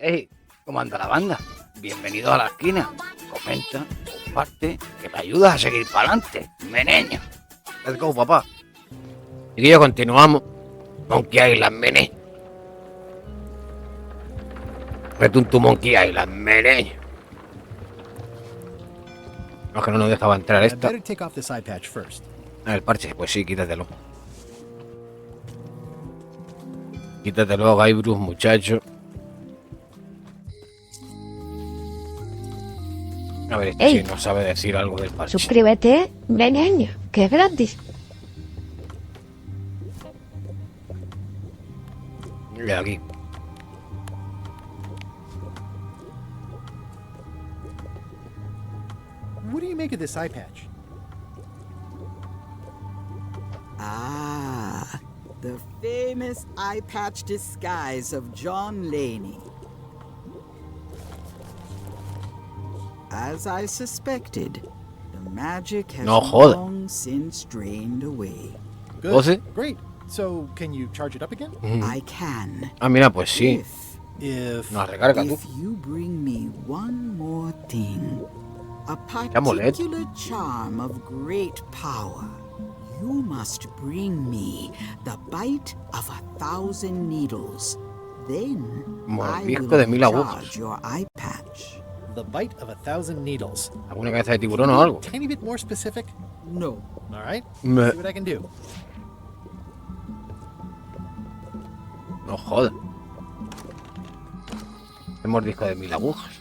Hey, ¿cómo anda la banda? Bienvenido a la esquina. Comenta, comparte, que me ayudas a seguir para adelante, meneño. Let's go, papá. Y yo continuamos. Monkey Island, meneño. Return to Monkey Island, meneño. No, es que no nos dejaba entrar esta. El parche, pues sí, quítatelo. Quítatelo, Guybrush, muchacho. A ver, este sí no sabe decir algo del parche. Suscríbete, meneño, que es gratis. Y aquí. What do you make of this eye patch? Ah, the famous eye patch disguise of John Laney. As I suspected, the magic has long since drained away. Good. Great. So, can you charge it up again? I can. Ah, mira, pues sí. If Nos recarga tú. If you bring me one more thing, a particular charm of great power, you must bring me the bite of 1,000 needles. Then I will charge your eye patch. The bite of 1,000 needles. ¿Alguna cabeza de tiburón o algo? Tiny bit more specific? No. All right. See what I can do. No jodas. Tenemos disco de 1000 agujas.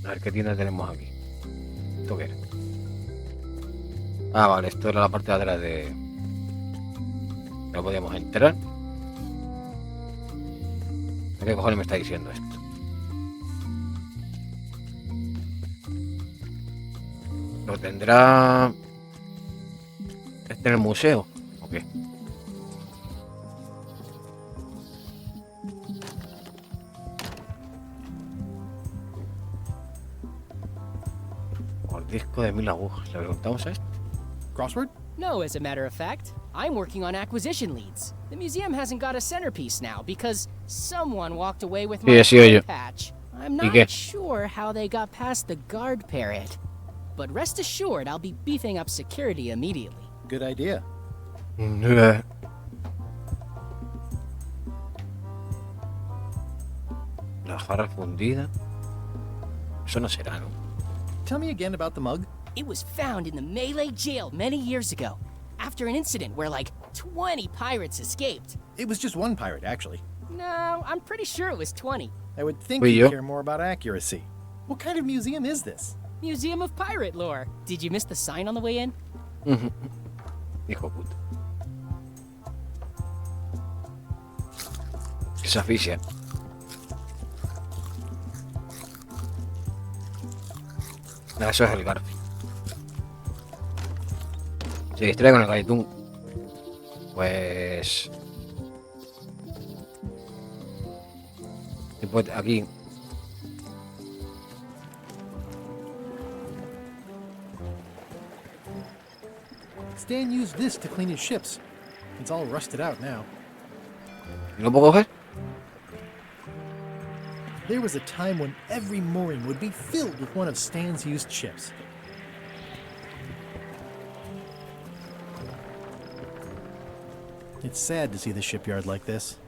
A ver qué tienda tenemos aquí. ¿Esto qué era? Ah, vale, esto era la parte de atrás de... No podíamos entrar. ¿Qué cojones me está diciendo esto? ¿Lo tendrá este en el museo? ¿O qué? O el disco de 1000 agujas. ¿Le preguntamos a esto? Crossword? No, as a matter of fact. I'm working on acquisition leads. The museum hasn't got a centerpiece now because someone walked away with my eye patch. I'm not sure how they got past the guard parrot. But rest assured, I'll be beefing up security immediately. Good idea. La jarra fundida. Eso no será, ¿no? Tell me again about the mug. It was found in the Malay jail many years ago, after an incident where like 20 pirates escaped. It was just one pirate, actually. No, I'm pretty sure it was 20. I would think you care more about accuracy. What kind of museum is this? Museum of Pirate Lore. Did you miss the sign on the way in? Hijo puta. Esa asfixia. No, eso es el Garfi. Se distrae con el galletón. Pues... Tipo aquí. Stan used this to clean his ships. It's all rusted out now. ¿No puedo coger? There was a time when every mooring would be filled with one of Stan's used ships. It's sad to see the shipyard like this.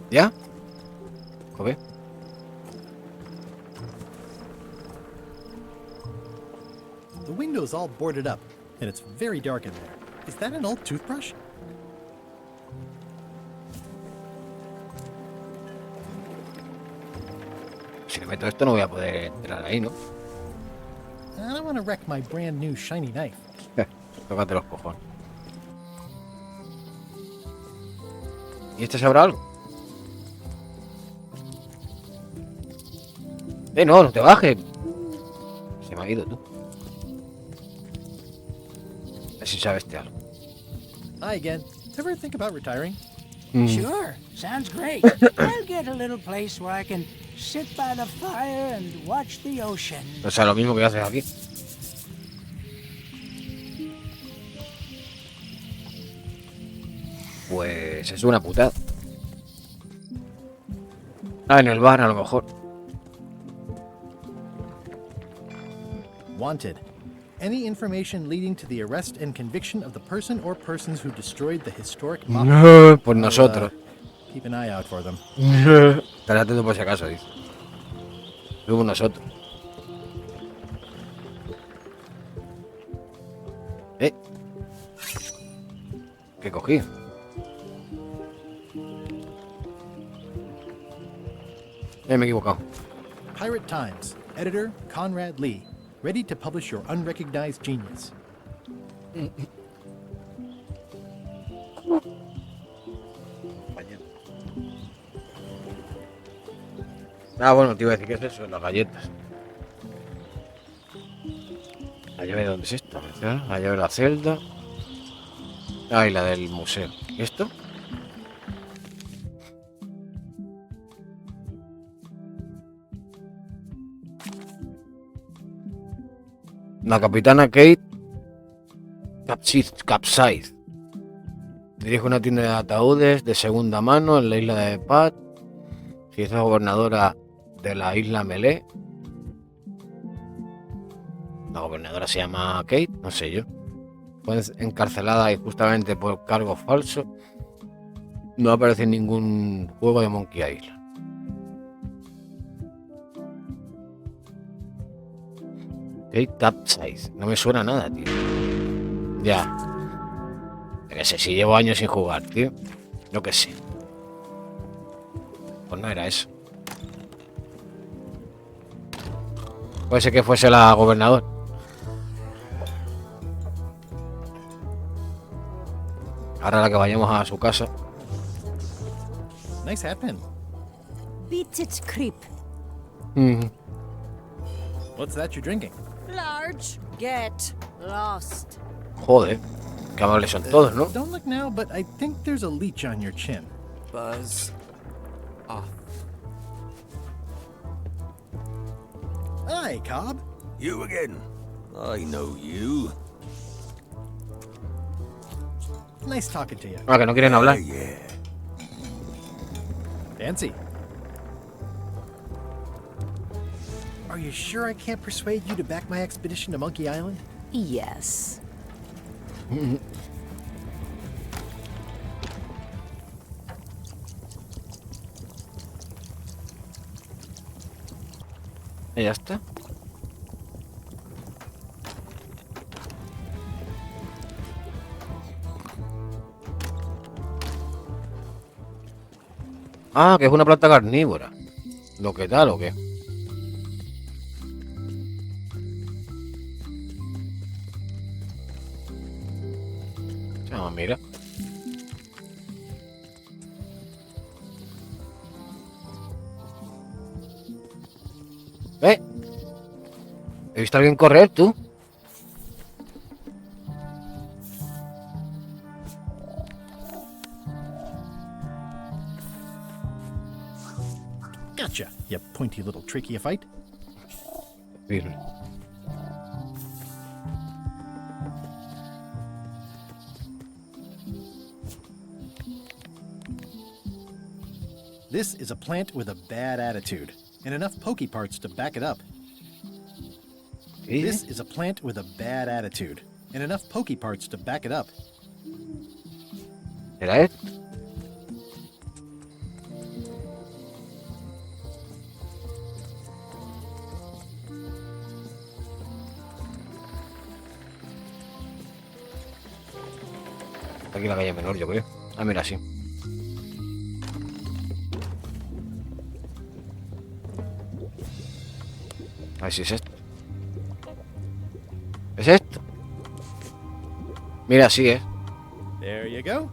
¿Ya? Joder. The window's all boarded up, and it's very dark in there. Is that an old toothbrush? Si le meto esto no voy a poder entrar ahí, ¿no? I don't want to wreck my brand new shiny knife. Tócate los cojones. ¿Y este sabrá algo? No te bajes. Se me ha ido tú. A ver si sabe este algo. Hi again. Ever think about retiring? Sure, sounds great. I'll get a little place where I can Sit by the fire and watch the ocean. O sea, lo mismo que haces aquí. Pues es una putada. Ah, en el bar a lo mejor. Wanted. Any information leading to the arrest and conviction of the person or persons who destroyed the historic monument. No, pues nosotros. Keep an eye out for them. Estaré atento por si acaso, dice. Fuimos nosotros. ¿Qué cogí? Me he equivocado. Pirate Times. Editor Conrad Lee. Ready to publish your unrecognized genius. Ah, bueno, te iba a decir, ¿qué es eso? Las galletas. La llave de dónde es esto, ¿verdad? La llave de la celda. Ah, y la del museo. ¿Y esto? La capitana Kate Capsize dirige una tienda de ataúdes de segunda mano en la isla de Pat. Si es la gobernadora de la isla Melee. La gobernadora se llama Kate, no sé yo. Fue encarcelada injustamente por cargos falsos. No aparece en ningún juego de Monkey Island. Kate Capsize. No me suena nada, tío. Ya. Yo qué sé, si llevo años sin jugar, tío. Yo qué sé. Pues no era eso. Puede ser que fuese la gobernadora. Ahora la que vayamos a su casa. Nice hat pin. Beat it, creep. What's that you're drinking? Large, get lost. Joder, qué amables son todos, ¿no? Don't look now, but I think there's a leech on your chin. Buzz off. Hi, Cobb. You again? I know you. Nice talking to you. Ah, que no quieren hablar. Yeah. Fancy. Are you sure I can't persuade you to back my expedition to Monkey Island? Yes. Y ya está. Ah, que es una planta carnívora. ¿Lo que tal o qué? Ah, mira. ¿He visto a alguien correr, tú? Gotcha, you pointy little trichiophyte. Mira. This is a plant with a bad attitude, and enough pokey parts to back it up. ¿Sí? This is a plant with a bad attitude, and enough pokey parts to back it up. ¿Era esto? Aquí la calle menor, yo creo. Ah, mira, sí. A ver si es esto. ¿Es esto? Mira, sí, There you go.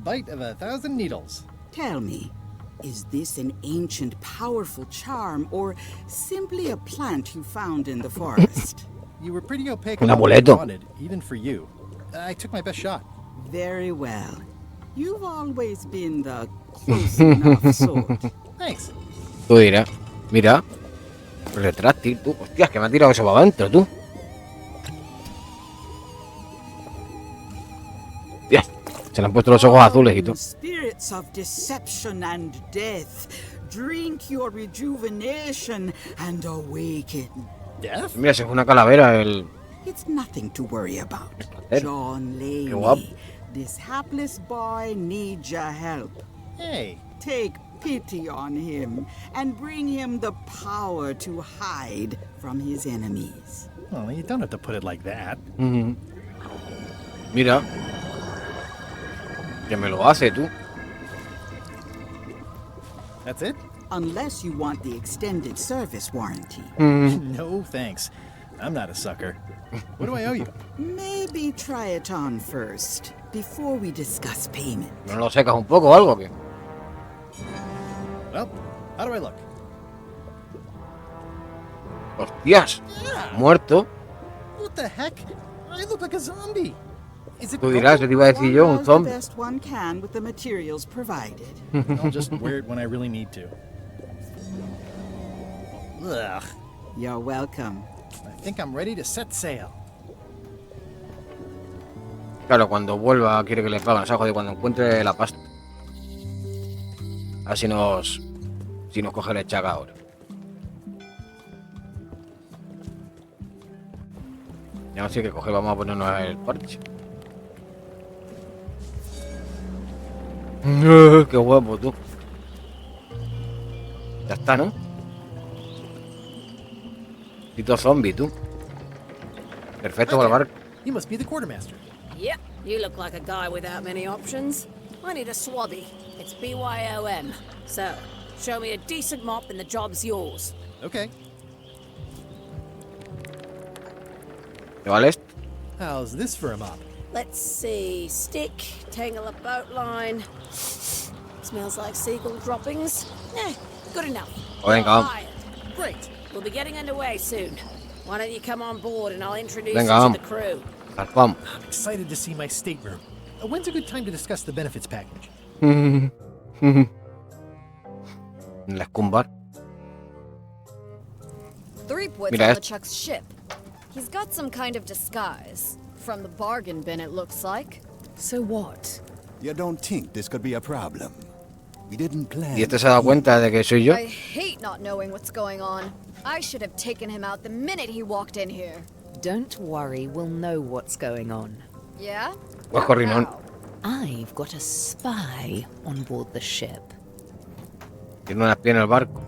Bite of 1,000 needles. Tell me, is this an ancient, powerful charm, or simply a plant you found in the forest? You were pretty opaque Un about what I amuleto. wanted, even for you. I took my best shot. Very well. You've always been the close enough sort. Thanks. Tú dirás. Mira. Retráctil, tú. Hostias, que me ha tirado eso para adentro, tú. Hostias. Se le han puesto los ojos azules y todo. Spirits of deception and death, drink your rejuvenation and awaken. Death? Mira, si es una calavera el... It's nothing to worry about. John Qué guapo. Laney, this hapless boy needs your help. Hey. Take pity on him and bring him the power to hide from his enemies. Well, you don't have to put it like that. Mira. Que me lo hace, tú. That's it? Unless you want the extended service warranty. No, thanks. I'm not a sucker. What do I owe you? Maybe try it on first, before we discuss payment. ¿No lo secas un poco o algo? ¿Qué? Well, how do I look? ¡Hostias! Muerto. What the heck? I look like a zombie. Is it Tú dirás, yo te iba a decir yo, un The zombie. best one can with the materials provided. I'll just wear it when I really need to. Ugh. You're welcome. I think I'm ready to set sail. Claro, cuando vuelva quiere que le paguen, ¿sabes? Joder, cuando encuentre la pasta. A ver si nos coge el chaga ahora. Ya no sé qué coger, vamos a ponernos el parche. Qué guapo, tú. Ya está, ¿no? Tito zombie, tú. Perfecto para el barco. You must be the quartermaster. Yep, you look like a guy without many options. I need a swabby. It's BYOM. So, show me a decent mop and the job's yours. Okay. ¿Te vale esto? How's this for a mop? Let's see. Stick, tangle a boat line. Smells like seagull droppings. Eh, good enough. Oh, venga, You're vamos. hired. Great. We'll be getting underway soon. Why don't you come on board and I'll introduce Venga, you vamos. to the crew. Zarpamos. I'm excited to see my stateroom. When's a good time to discuss the benefits package? La escumbar. Threepwood's Mira on esto. LeChuck's ship. He's got some kind of disguise. From the bargain bin, it looks like. So what? You don't think this could be a problem? We didn't plan. ¿Y este se ha dado cuenta de que soy yo? I hate not knowing what's going on. I should have taken him out the minute he walked in here. Don't worry, we'll know what's going on. Yeah? Pues corrinón. How? I've got a spy on board the ship. Tiene una espía en el barco.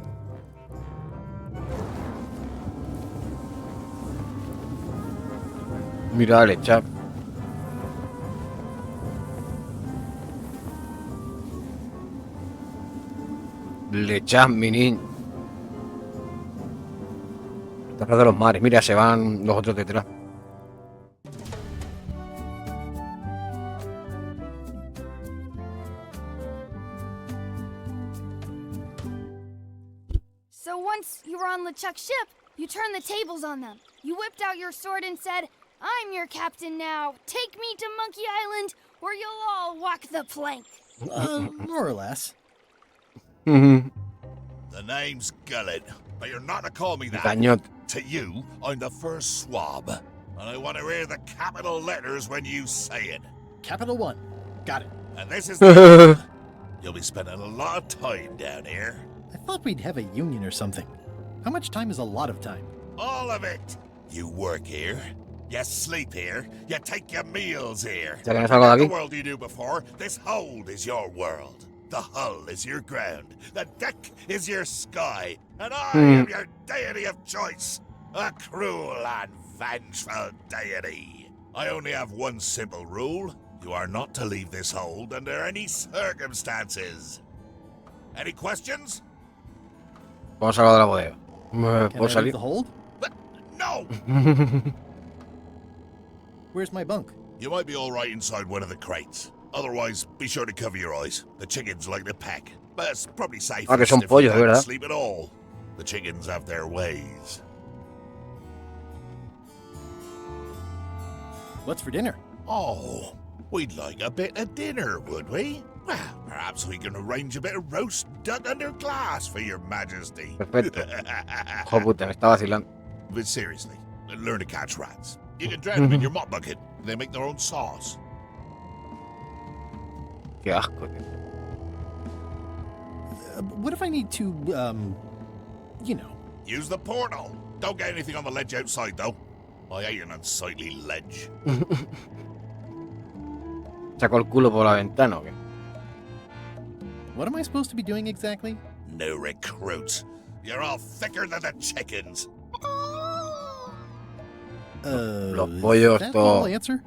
Mira, dale, chap. Lechaz, mi niño. Tierra de los mares. Mira, se van los otros detrás. So once you were on LeChuck's ship, you turned the tables on them. You whipped out your sword and said, "I'm your captain now. Take me to Monkey Island, or you'll all walk the plank." More or less. The name's Gullet, but you're not to call me that. Cañot. To you, I'm the first swab, and I want to hear the capital letters when you say it. Capital One. Got it. And this is the You'll be spending a lot of time down here. I thought we'd have a union or something. How much time is a lot of time? All of it. You work here, you sleep here, you take your meals here. Ya que no salgo de The aquí. world you knew before, this hold is your world. The hull is your ground. The deck is your sky. And I am your deity of choice. A cruel and vengeful deity. I only have one simple rule. You are not to leave this hold under any circumstances. Any questions? Vamos a salvar de la bodega. Can I ¿Puedo leave salir? the hold? No! Where's my bunk? You might be all right inside one of the crates. Otherwise, be sure to cover your eyes. The chickens like to peck. But it's probably safe Ah, que son if you pollos, can't ¿verdad? sleep at all. The chickens have their ways. What's for dinner? Oh, we'd like a bit of dinner, would we? Well, Perhaps we can arrange a bit of roast duck under glass for your majesty. Perfecto. Joder, puta, me está vacilando. But seriously, learn to catch rats. You can drown them in your mop bucket. They make their own sauce. Qué asco, tío. What if I need to, you know? Use the portal. Don't get anything on the ledge outside, though. I hate an unsightly ledge. ¿Sacó el culo por la ventana o qué? What am I supposed to be doing exactly? New recruits. You're all thicker than the chickens. Los pollos, that todo. all answer?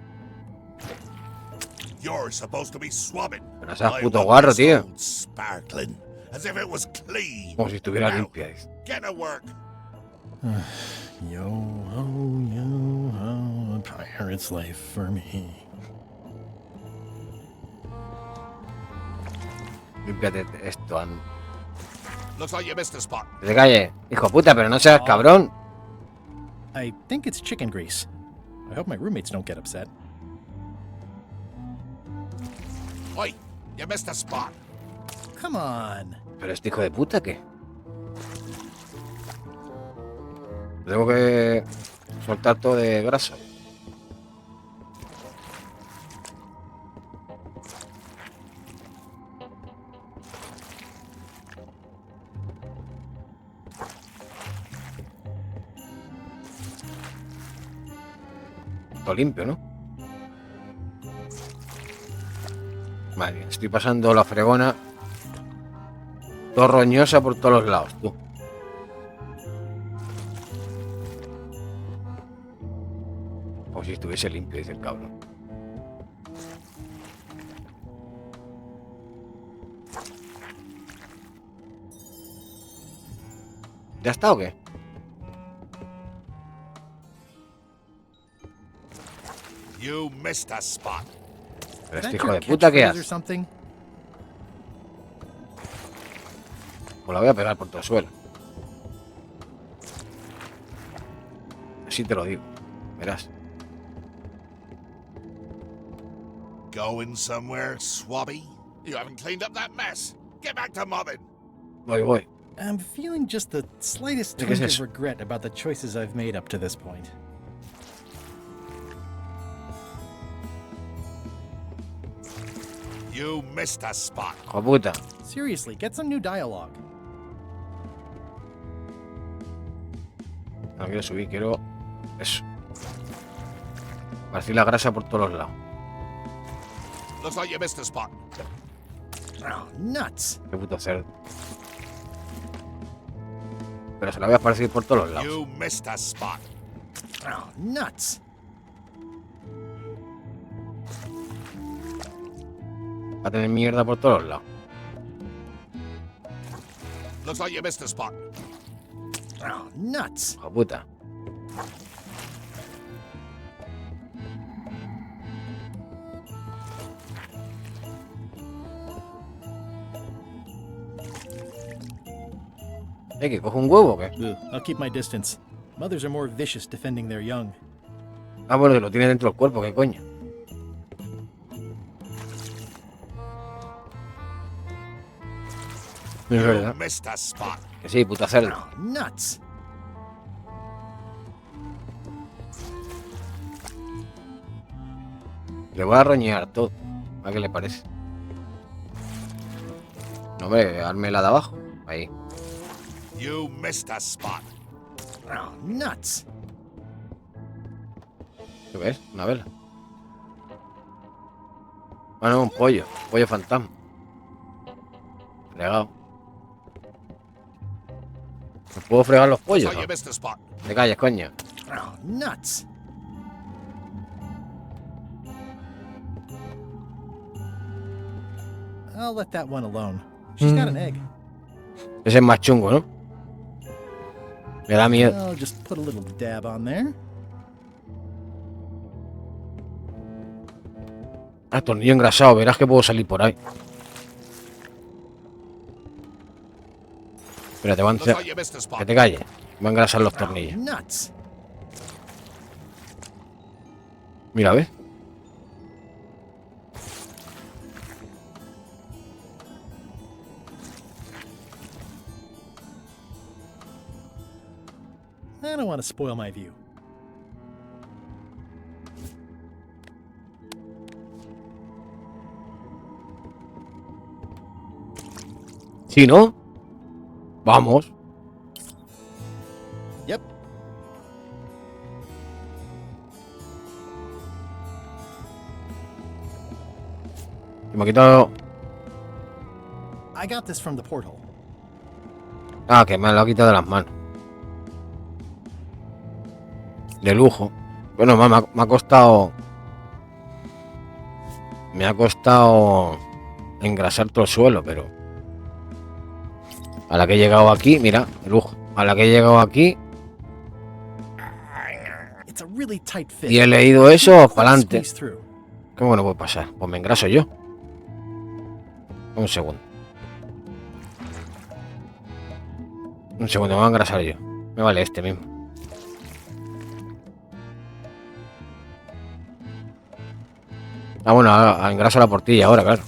You're supposed to be swabbing. Pero seas puto guarro, tío. Sparkling. As if it was clean. Como si estuviera Now, limpia. Dice. Get to work. Yo ho, a pirate's life for me. Límpiate esto, anda. Looks like you missed a spot. Que te calle, hijo puta, pero no seas cabrón. I think it's chicken grease. I hope my roommates don't get upset. Oi, you missed a spot. Come on. ¿Pero este hijo de puta qué? Tengo que soltar todo de grasa. Todo limpio, ¿no? Vale, estoy pasando la fregona todo roñosa por todos los lados, tú. Como si estuviese limpio, dice el cabrón. ¿Ya está o qué? You missed a spot. Pero este hijo de puta, ¿qué hace? Pues la voy a pegar por todo el suelo. Así te lo digo. Verás. Going somewhere, swabby? You haven't cleaned up that mess. Get back to mobbing. Voy. I'm feeling just the slightest ¿Qué es twinge of eso? regret about the choices I've made up to this point. You missed a spot. Hijo puta. Seriously, get some new dialogue. No quiero subir, quiero... Eso. Partir la grasa por todos los lados. Looks like you missed a spot. Oh, nuts. Qué puto cerdo. Pero se la voy a esparcir por todos los lados. You missed a spot. Oh, nuts. Va a tener mierda por todos los lados. Looks like you missed a spot. Oh, nuts. Hijo puta. ¿Que cojo un huevo o qué? I'll keep my distance. Mothers are more vicious defending their young. Ah, bueno, que lo tiene dentro del cuerpo, ¿qué coño? Es verdad. You missed a spot. Que sí, puta cerdo. Oh, nuts. Le voy a roñar todo. ¿A qué le parece? No ve, darme la de abajo. Ahí. You missed a spot. Oh, nuts. ¿Qué ves? Una vela. Ah, no, un pollo. Pollo fantasma. Fregado. ¿Me puedo fregar los pollos? Looks like you ¿No? missed a spot. Te calles, coño. Oh, nuts. I'll let that one alone. She's got an egg. Ese es más chungo, ¿no? Me da miedo. I'll just put a little dab on there. Ah, tornillo engrasado. Verás que puedo salir por ahí. Espérate, va a Looks like you missed a spot. que te calles. Va a engrasar los Oh, tornillos. nuts. Mira, ¿ves? I don't want to spoil my view. ¿Sí, no? Vamos. Yep. Me ha quitado... I got this from the porthole. Ah, que me lo ha quitado de las manos. De lujo. Bueno, me ha costado... Me ha costado engrasar todo el suelo, pero... A la que he llegado aquí, mira, de lujo. A la que he llegado aquí... Y he leído eso, para adelante. ¿Cómo que no puede pasar? Pues me engraso yo. Un segundo. Un segundo, me voy a engrasar yo. Me vale este mismo. Ah, bueno, engraso la portilla ahora, claro.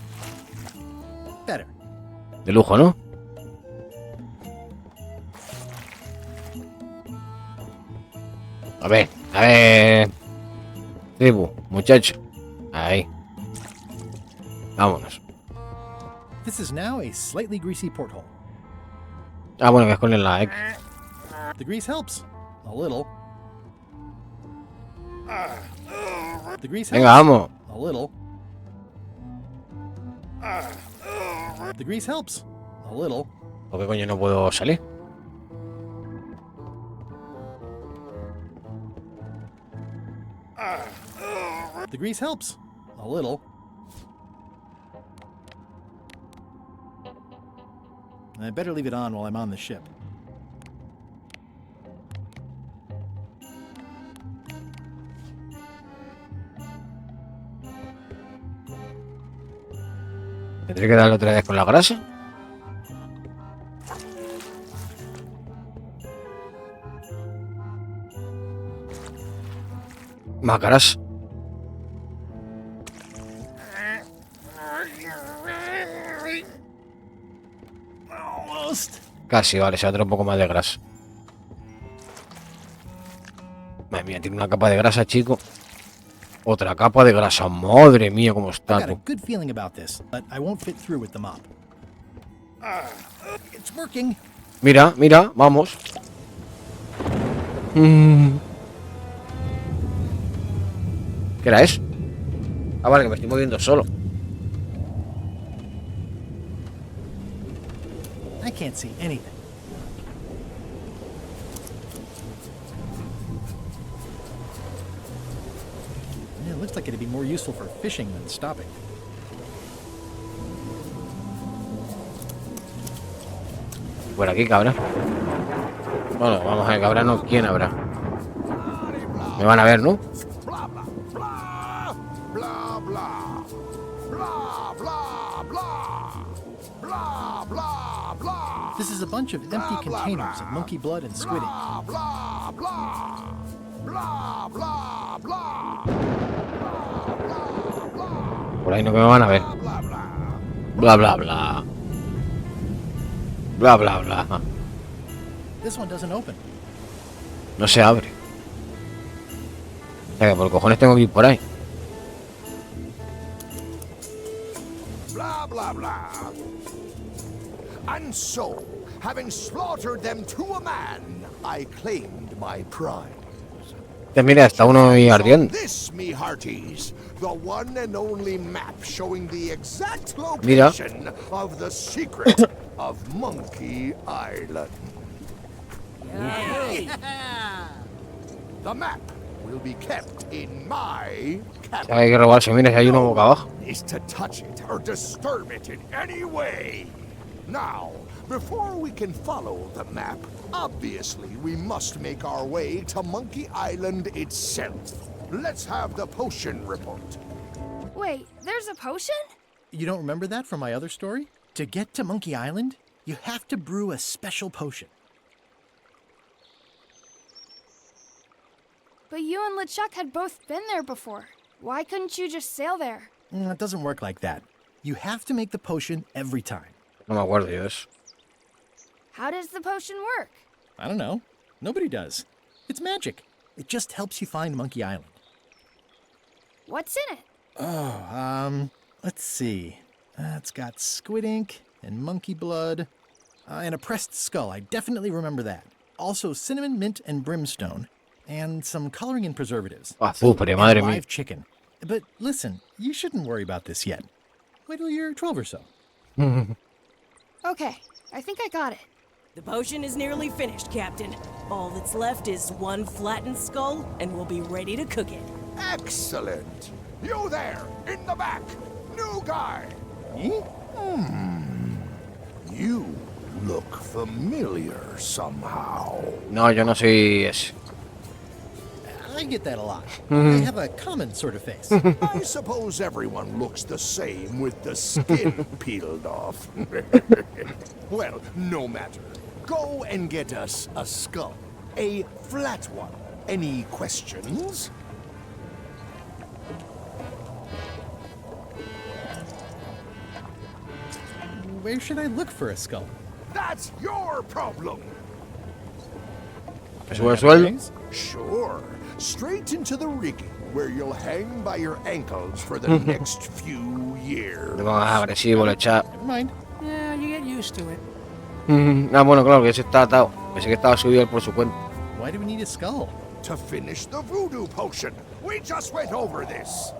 De lujo, ¿no? A ver. Tribu, muchacho. Ahí. Vámonos. This is now a slightly greasy porthole. Ah, bueno, que es con la X. The grease helps. A little. The grease helps. Venga, vamos. A little. The grease helps. A little. ¿Por qué coño no puedo salir? The grease helps. A little. I better leave it on while I'm on the ship. ¿Tendré que darle otra vez con la grasa? Más grasa. Casi, vale, se va a traer un poco más de grasa. Madre mía, tiene una capa de grasa, chico. Otra capa de grasa. Madre mía, cómo está tú. Mira, mira, vamos. ¿Qué era eso? Ah, vale, que me estoy moviendo solo. I can't see anything. Yeah, it looks like it'd be more useful for fishing than stopping. Por aquí, cabra. Bueno, vamos a ver, cabra no. ¿Quién habrá? Me van a ver, ¿no? This is a bunch of empty containers of monkey blood and squid ink. Por ahí no me van a ver. Bla, bla, bla. Bla, bla, bla. This one doesn't open. No se abre. O sea que por cojones tengo que ir por ahí. Blah, blah, blah. And so, having slaughtered them to a man, I claimed my prize. Mira, está uno ahí ardiendo. This, me hearties, the one and only map showing the exact Mira. location of the secret of Monkey Island. The map will be kept in my cabin. Hay que robarse, mira, si hay uno boca abajo. Is to touch it or disturb it in any way. Now, before we can follow the map, obviously we must make our way to Monkey Island itself. Let's have the potion report. Wait, there's a potion? You don't remember that from my other story? To get to Monkey Island, you have to brew a special potion. But you and LeChuck had both been there before. Why couldn't you just sail there? It doesn't work like that. You have to make the potion every time. No me acuerdo yo de eso. How does the potion work? I don't know. Nobody does. It's magic. It just helps you find Monkey Island. What's in it? Oh, let's see. It's got squid ink and monkey blood and a pressed skull. I definitely remember that. Also cinnamon, mint, and brimstone. And some coloring and preservatives. And live chicken. But listen, you shouldn't worry about this yet. Wait till you're 12 or so. Okay, I think I got it. The potion is nearly finished, Captain. All that's left is one flattened skull, and we'll be ready to cook it. Excellent! You there, in the back! New guy! Me? You look familiar somehow. No, yo no soy ese. I get that a lot. I have a common sort of face. I suppose everyone looks the same with the skin peeled off. Well, no matter. Go and get us a skull. A flat one. Any questions? Where should I look for a skull? That's your problem. Sure. Straight into the rigging, where you'll hang by your ankles for the next few years. Agresivo, le echa. Never mind. Yeah, you get used to it. Ah, bueno, claro, que ese está atado. Pensé que estaba subido por su cuenta. Why do we need a skull? To finish the voodoo potion. We just went over this.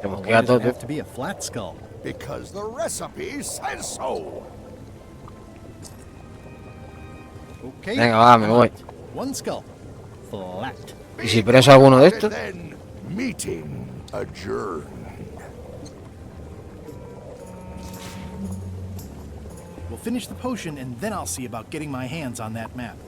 Tenemos que Why ir a does it todo. have to be a flat skull? Because the recipe says so. Okay. Venga, va, me voy. One skull. Flat. ¿Y si preso alguno de estos? Then meeting adjourned. We'll finish the potion and then I'll see about getting my hands on that map.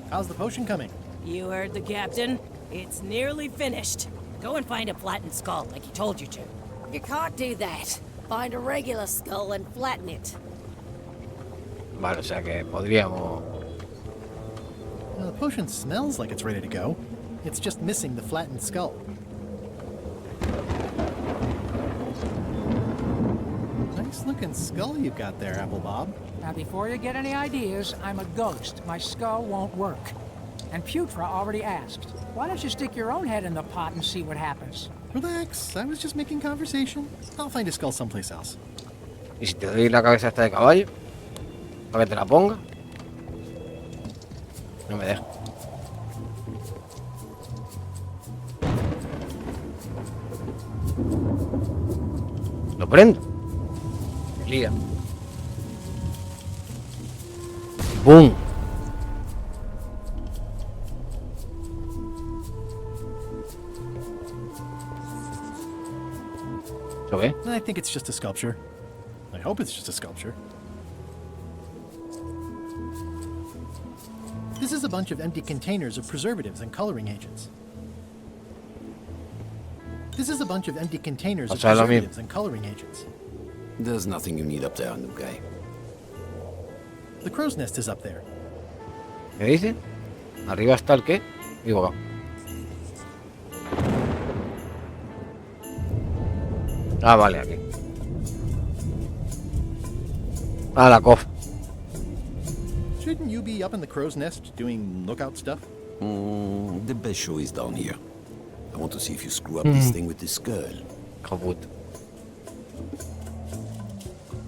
How's the potion coming? You heard the captain. It's nearly finished. Go and find a flattened skull, like he told you to. You can't do that. Find a regular skull and flatten it. Vale, o sea que podríamos... The potion smells like it's ready to go. It's just missing the flattened skull. Nice looking skull you've got there, Apple Bob. Now, before you get any ideas, I'm a ghost. My skull won't work. And Putra already asked. Why don't you stick your own head in the pot and see what happens? Relax, I was just making conversation. I'll find a skull someplace else. ¿Y si te doy la cabeza esta de caballo? ¿Para que te la ponga? No me deja. Lo prendo. Me lía. ¡Bum! ¿Lo ves? I think it's just a sculpture. I hope it's just a sculpture. This is a bunch of empty containers of preservatives and coloring agents. This is a bunch of empty containers of preservatives and coloring agents. There's nothing you need up there, new guy. The crow's nest is up there. ¿Qué dice? ¿Arriba está el qué? Digo, acá. Ah, vale, aquí. Ah, la cof. Shouldn't you be up in the crow's nest doing lookout stuff? The best show is down here. I want to see if you screw up this thing with this girl. Kaput.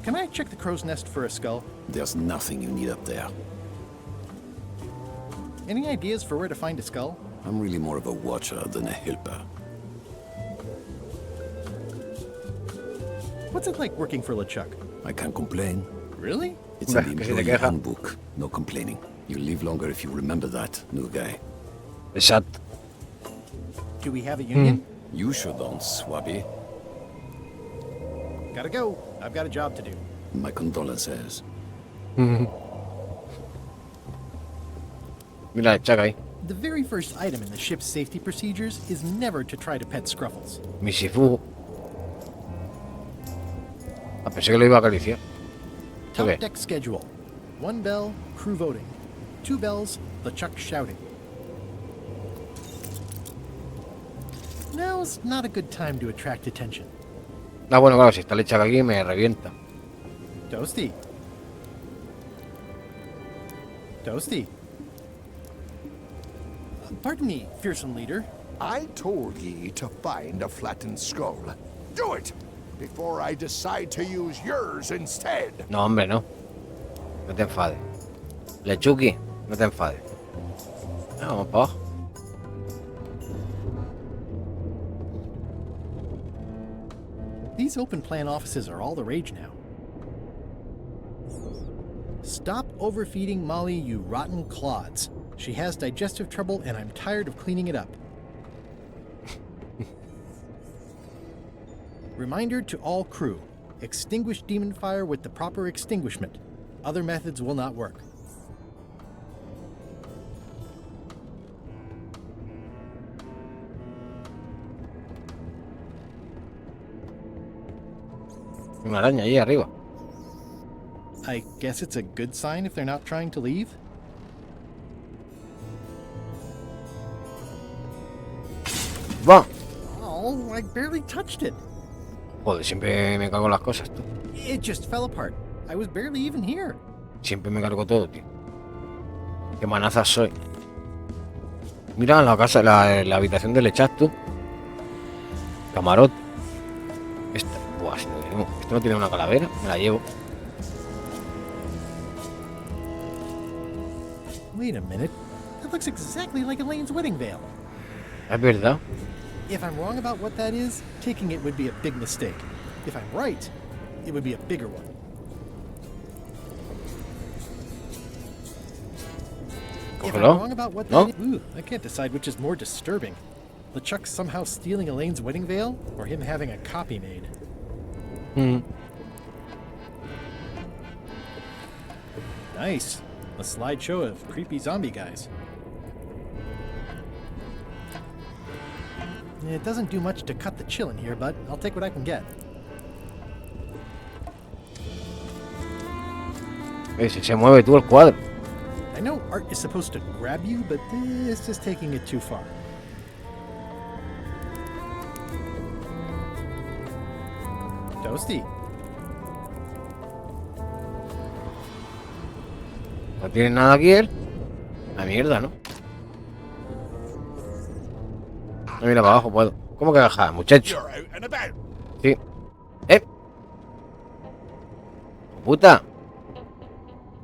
Can I check the crow's nest for a skull? There's nothing you need up there. Any ideas for where to find a skull? I'm really more of a watcher than a helper. What's it like working for LeChuck? I can't complain. Really? It's in the employee handbook. No complaining. You'll live longer if you remember that, new guy. Exacto. Do we have a union? You sure don't, Swabby. Gotta go. I've got a job to do. My condolences. Mira, checa ahí. The very first item in the ship's safety procedures is never to try to pet Scruffles. Misifugo. Ah, pensé que lo iba a acariciar. Top deck schedule. 1 bell, crew voting. 2 bells, LeChuck shouting. Now's not a good time to attract attention. Ah, bueno, claro, si está el Chuck aquí me revienta. Toasty, Toasty. Pardon me, fearsome leader. I told ye to find a flattened skull. Do it! Before I decide to use yours instead. No, hombre, no. No te enfades. Lechuki, no te enfades. Vamos para abajo. These open plan offices are all the rage now. Stop overfeeding Molly, you rotten clods. She has digestive trouble and I'm tired of cleaning it up. Reminder to all crew. Extinguish demon fire with the proper extinguishment. Other methods will not work. Una araña ahí arriba. I guess it's a good sign if they're not trying to leave. Va. Oh, I barely touched it. Joder, siempre me cago en las cosas, tú. It just fell apart. I was barely even here. Siempre me cargo todo, tío. Qué manazas soy. Mira la casa, la habitación del chat, tú. Camarote. Esta. Buah, esto no tiene una calavera. Me la llevo. Wait a minute. That looks exactly like Elaine's wedding veil. Es verdad. If I'm wrong about what that is, taking it would be a big mistake. If I'm right, it would be a bigger one. If I'm wrong about what that is, ooh, I can't decide which is more disturbing. LeChuck somehow stealing Elaine's wedding veil, or him having a copy made. Nice. A slideshow of creepy zombie guys. It doesn't do much to cut the chill in here, but I'll take what I can get. Si se mueve tú el cuadro. I know art is supposed to grab you, but this is taking it too far. Toasty. No tiene nada aquí él. La mierda, ¿no? No, mira para abajo puedo. ¿Cómo que bajar, muchacho? Sí. Puta.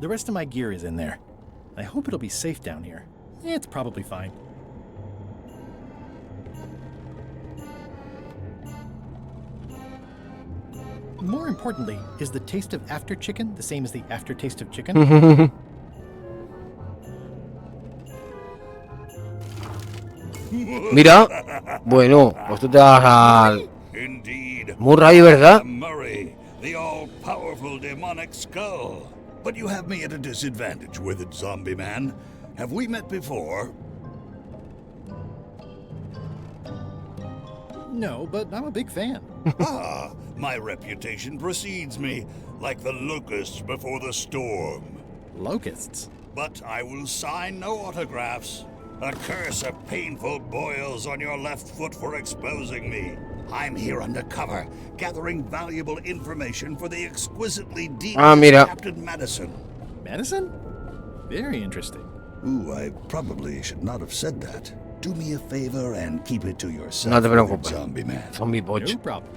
The rest of my gear is in there. I hope it'll be safe down here. It's probably fine. More importantly, is the taste of after chicken the same as the aftertaste of chicken? Mira. Bueno, pues tú te vas al Murray, ¿verdad? Murray, the all-powerful demonic skull. But you have me at a disadvantage with it, zombie man. Have we met before? No, but I'm a big fan. My reputation precedes me, like the locusts before the storm. Locusts? But I will sign no autographs. A curse of painful boils on your left foot for exposing me. I'm here undercover, gathering valuable information for the exquisitely devious Captain Madison. Madison? Very interesting. Ooh, I probably should not have said that. Do me a favor and keep it to yourself. No te preocupes. Zombie man. Zombie pocho. No problem.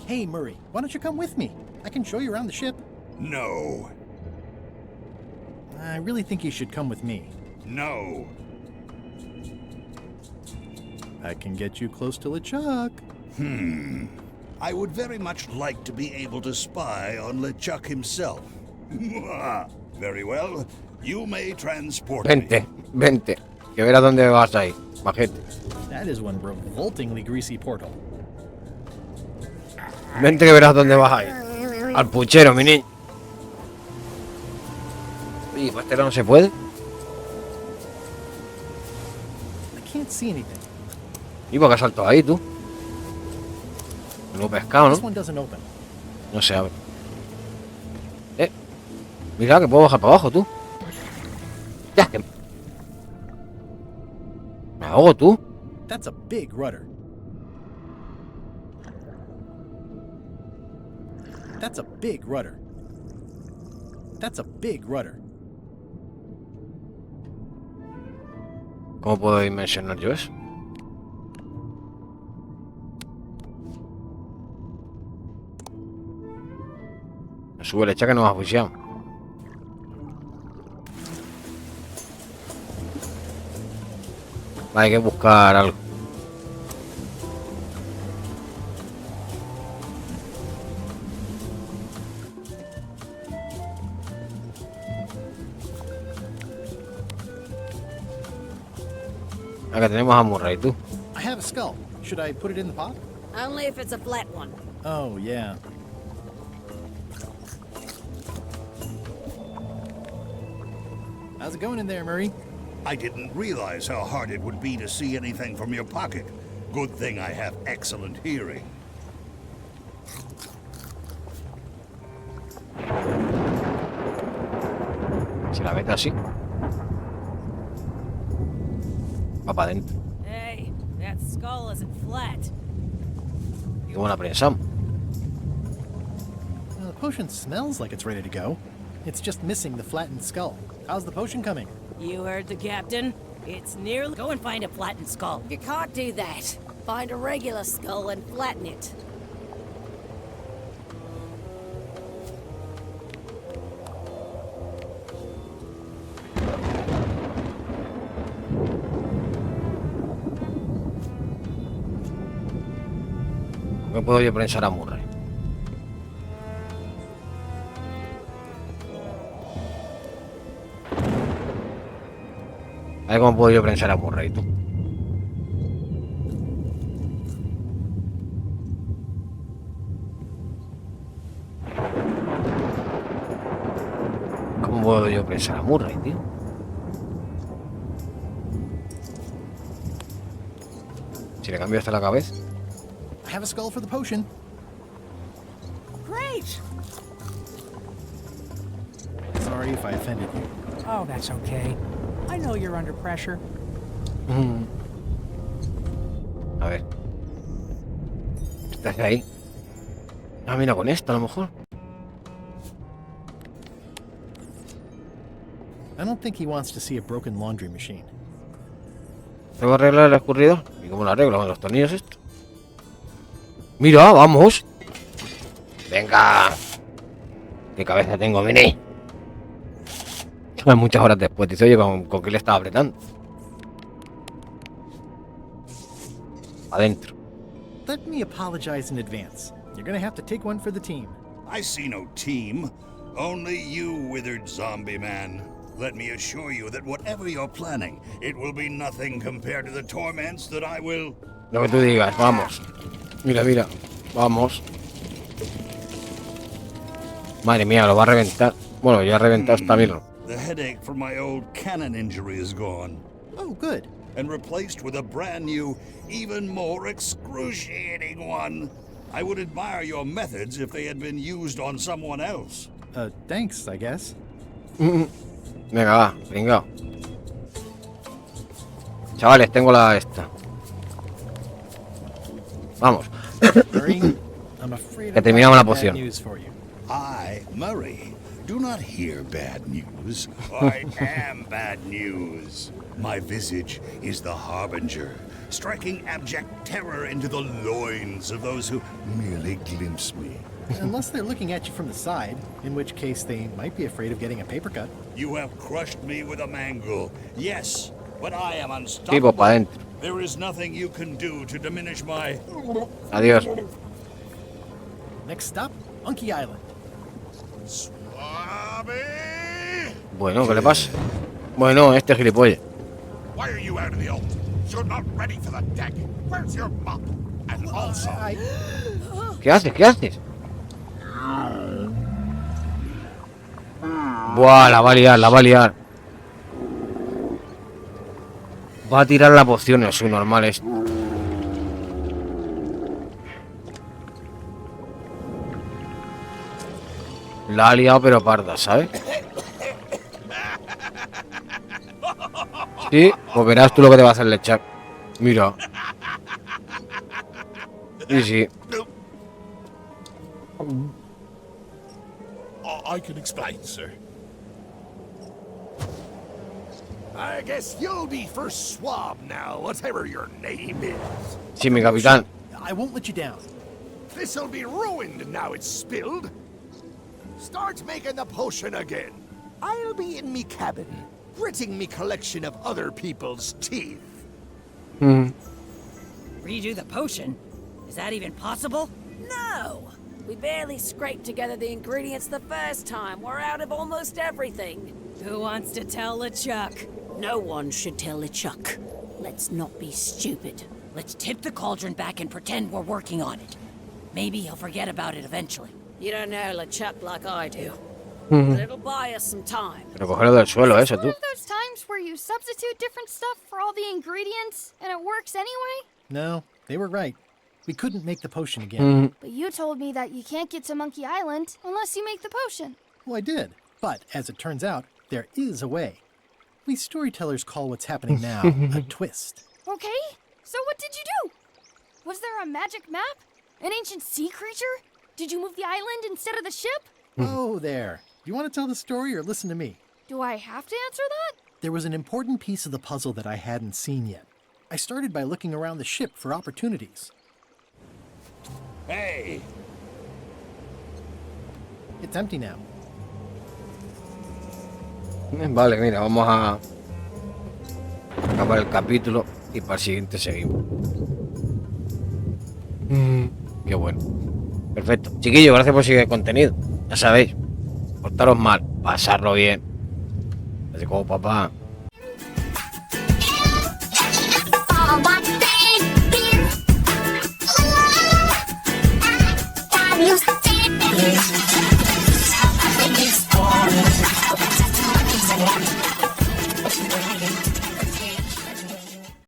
Hey, Murray, why don't you come with me? I can show you around the ship. No. I really think you should come with me. No. I can get you close to LeChuck. I would very much like to be able to spy on LeChuck himself. Very well. You may transport me. Vente. Que verás dónde vas ahí, majete. That is one revoltingly greasy portal. Vente que verás dónde vas ahí. Al puchero, mi niño. Oye, ¿para este lado no se puede? I can't see anything. ¿Y por qué has saltado ahí, tú? No pescado, This ¿no? one doesn't open. No se abre. Mira que puedo bajar para abajo, tú. Ya, que... Me ahogo, tú. That's a big rudder. That's a big rudder. That's a big rudder. ¿Cómo puedo dimensionar yo eso? Me sube la hecha que nos ha asfixiado. Hay que buscar algo. Acá tenemos a Murray, tú. I have a skull. Should I put it in the pot? Only if it's a flat one. Oh, yeah. How's it going in there, Murray? I didn't realize how hard it would be to see anything from your pocket. Good thing I have excellent hearing. Si la meto así. Va para adentro. Hey, that skull isn't flat. ¿Y cómo la prensamos? The potion smells like it's ready to go. It's just missing the flattened skull. How's the potion coming? You heard the captain. It's nearly... Go and find a flattened skull. You can't do that. Find a regular skull and flatten it. ¿Cómo puedo yo prensar a Murray? A ver cómo puedo yo prensar a Murray, tú. ¿Cómo puedo yo prensar a Murray, tío? Si le cambio hasta la cabeza. I have a skull for the potion. Great! Sorry if I offended you. Oh, that's okay. I know you're under pressure. A ver. ¿Estás ahí? Ah, mira, con esto a lo mejor. I don't think he wants to see a broken laundry machine. ¿Tengo que arreglar el escurridor? ¿Y cómo lo arreglo? ¿Con los tornillos esto? Mira, vamos. Venga. ¿Qué cabeza tengo, Mini? Muchas horas después, dice, oye, ¿con qué le estaba apretando? Adentro. Let me apologize in advance. You're gonna have to take one for the team. I see no team. Only you, withered zombie man. Let me assure you that whatever you're planning, it will be nothing compared to the torments that I will... Lo que tú digas, vamos. Mira, mira. Vamos. Madre mía, lo va a reventar. Bueno, ya ha reventado esta mierda. The headache from my old cannon injury is gone. Oh, good. And replaced with a brand new, even more excruciating one. I would admire your methods if they had been used on someone else. Thanks, I guess. Venga, va, venga. Chavales, tengo la esta. Vamos. Que terminamos la poción. I, Murray, do not hear bad news. I am bad news. My visage is the harbinger, striking abject terror into the loins of those who merely glimpse me. Unless they're looking at you from the side, in which case they might be afraid of getting a paper cut. You have crushed me with a mangle. Yes, but I am unstoppable. Tipo, pa' dentro. There is nothing you can do to diminish my... Adiós. Next stop, Monkey Island. Bueno, ¿qué le pasa? Bueno, este gilipollas. Why are you out of the old? You're not ready for the deck. Where's your mop? And also... ¿Qué haces? ¿Qué haces? Buah, la va a liar, la va a liar. Va a tirar la poción, es normal esto. La ha liado pero parda, ¿sabes? Sí, pues verás tú lo que te va a hacer el chat. Mira. Y sí. I can explain, sir. I guess you'll be first swab now, whatever your name is. Sí, mi capitán. I won't let you down. This'll be ruined now it's spilled. Start making the potion again. I'll be in me cabin, gritting me collection of other people's teeth. Redo the potion? Is that even possible? No! We barely scraped together the ingredients the first time. We're out of almost everything. Who wants to tell LeChuck? No one should tell LeChuck. Let's not be stupid. Let's tip the cauldron back and pretend we're working on it. Maybe he'll forget about it eventually. You don't know LeChuck like I do. But it'll buy us some time. Pero cogerlo del suelo, eso, tú. One of those times where you substitute different stuff for all the ingredients and it works anyway? No, they were right. We couldn't make the potion again. But you told me that you can't get to Monkey Island unless you make the potion. Well, I did. But as it turns out, there is a way. We storytellers call what's happening now a twist. Okay, so what did you do? Was there a magic map? An ancient sea creature? Did you move the island instead of the ship? Oh, there. Do you want to tell the story or listen to me? Do I have to answer that? There was an important piece of the puzzle that I hadn't seen yet. I started by looking around the ship for opportunities. Hey! It's empty now. Vale, mira, vamos a acabar el capítulo y para el siguiente seguimos. Qué bueno. Perfecto. Chiquillos, gracias por seguir el contenido. Ya sabéis, portaros mal, pasarlo bien. Así como papá. Adiós.